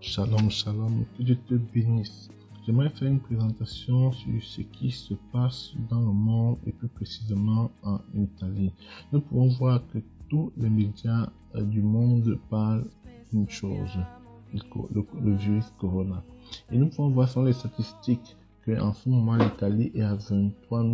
Shalom, shalom, que Dieu te bénisse. J'aimerais faire une présentation sur ce qui se passe dans le monde et plus précisément en Italie. Nous pouvons voir que tous les médias du monde parlent d'une chose, le virus Corona. Et nous pouvons voir sur les statistiques qu'en ce moment l'Italie est à 23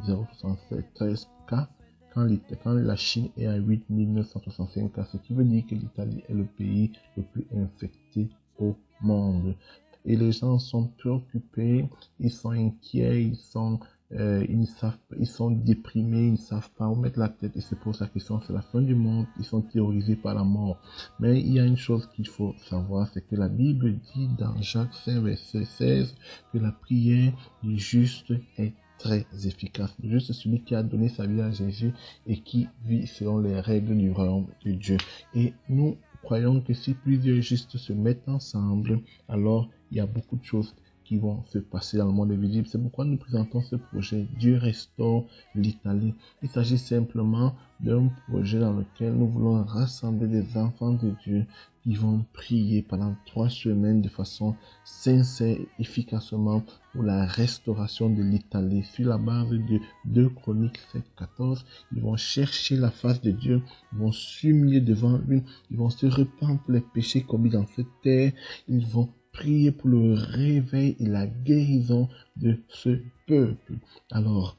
073 cas. Quand la Chine est à 8 965 cas, ce qui veut dire que l'Italie est le pays le plus infecté au monde. Et les gens sont préoccupés, ils sont inquiets, ils sont déprimés, ils ne savent pas où mettre la tête et c'est pour ça qu'ils sont, c'est la fin du monde, ils sont terrorisés par la mort. Mais il y a une chose qu'il faut savoir, c'est que la Bible dit dans Jacques 5 verset 16 que la prière du juste est très efficace. Le juste, c'est celui qui a donné sa vie à Jésus et qui vit selon les règles du royaume de Dieu. Et nous croyons que si plusieurs justes se mettent ensemble, alors il y a beaucoup de choses qui vont se passer dans le monde invisible. C'est pourquoi nous présentons ce projet Dieu restaure l'Italie. Il s'agit simplement d'un projet dans lequel nous voulons rassembler des enfants de Dieu qui vont prier pendant 3 semaines de façon sincère, efficacement pour la restauration de l'Italie. Sur la base de 2 Chroniques 7-14, ils vont chercher la face de Dieu, ils vont s'humilier devant lui, ils vont se repentir pour les péchés commis dans cette terre, ils vont prier pour le réveil et la guérison de ce peuple. Alors,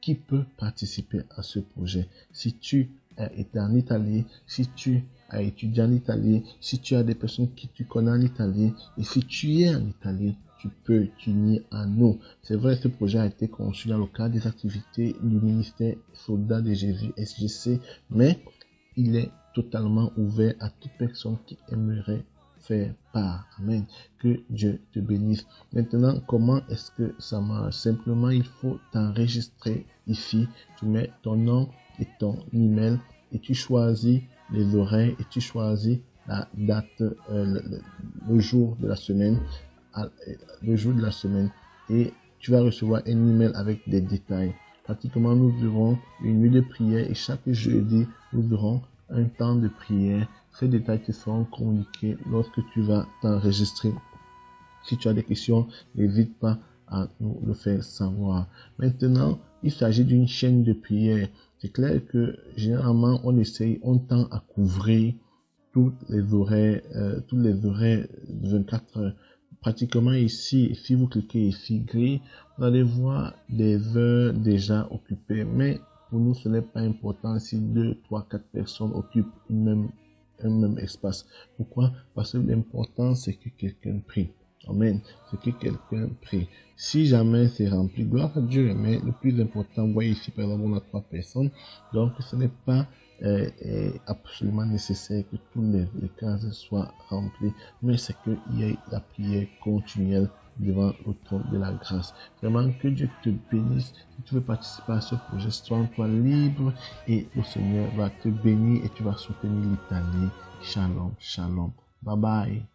qui peut participer à ce projet? Si tu as été en Italie, si tu as étudié en Italie, si tu as des personnes qui tu connais en Italie, et si tu es en Italie, tu peux t'unir à nous. C'est vrai, ce projet a été conçu dans le cadre des activités du ministère Soldats de Jésus, SGC, mais il est totalement ouvert à toute personne qui aimerait faire part. Amen. Que Dieu te bénisse. Maintenant, comment est-ce que ça marche? Simplement, il faut t'enregistrer ici. Tu mets ton nom et ton email et tu choisis les horaires et tu choisis la date, le jour de la semaine, et tu vas recevoir un email avec des détails. Pratiquement, nous aurons une nuit de prière et chaque jeudi, nous aurons un temps de prière. Ces détails te seront communiqués lorsque tu vas t'enregistrer. Si tu as des questions, n'hésite pas à nous le faire savoir. Maintenant, il s'agit d'une chaîne de prière. C'est clair que généralement, on tend à couvrir tous les horaires 24 heures. Pratiquement ici, si vous cliquez ici, gris, vous allez voir des heures déjà occupées. Mais pour nous, ce n'est pas important si 2, 3, 4 personnes occupent un même espace. Pourquoi? Parce que l'important, c'est que quelqu'un prie. Amen. C'est que quelqu'un prie. Si jamais c'est rempli, gloire à Dieu. Mais le plus important, vous voyez ici, par exemple, on a 3 personnes. Donc, ce n'est pas absolument nécessaire que tous les cases soient remplies. Mais c'est qu'il y ait la prière continuelle devant le trône de la grâce. Vraiment, que Dieu te bénisse. Si tu veux participer à ce projet, sens-toi libre et le Seigneur va te bénir et tu vas soutenir l'Italie. Shalom, shalom. Bye bye.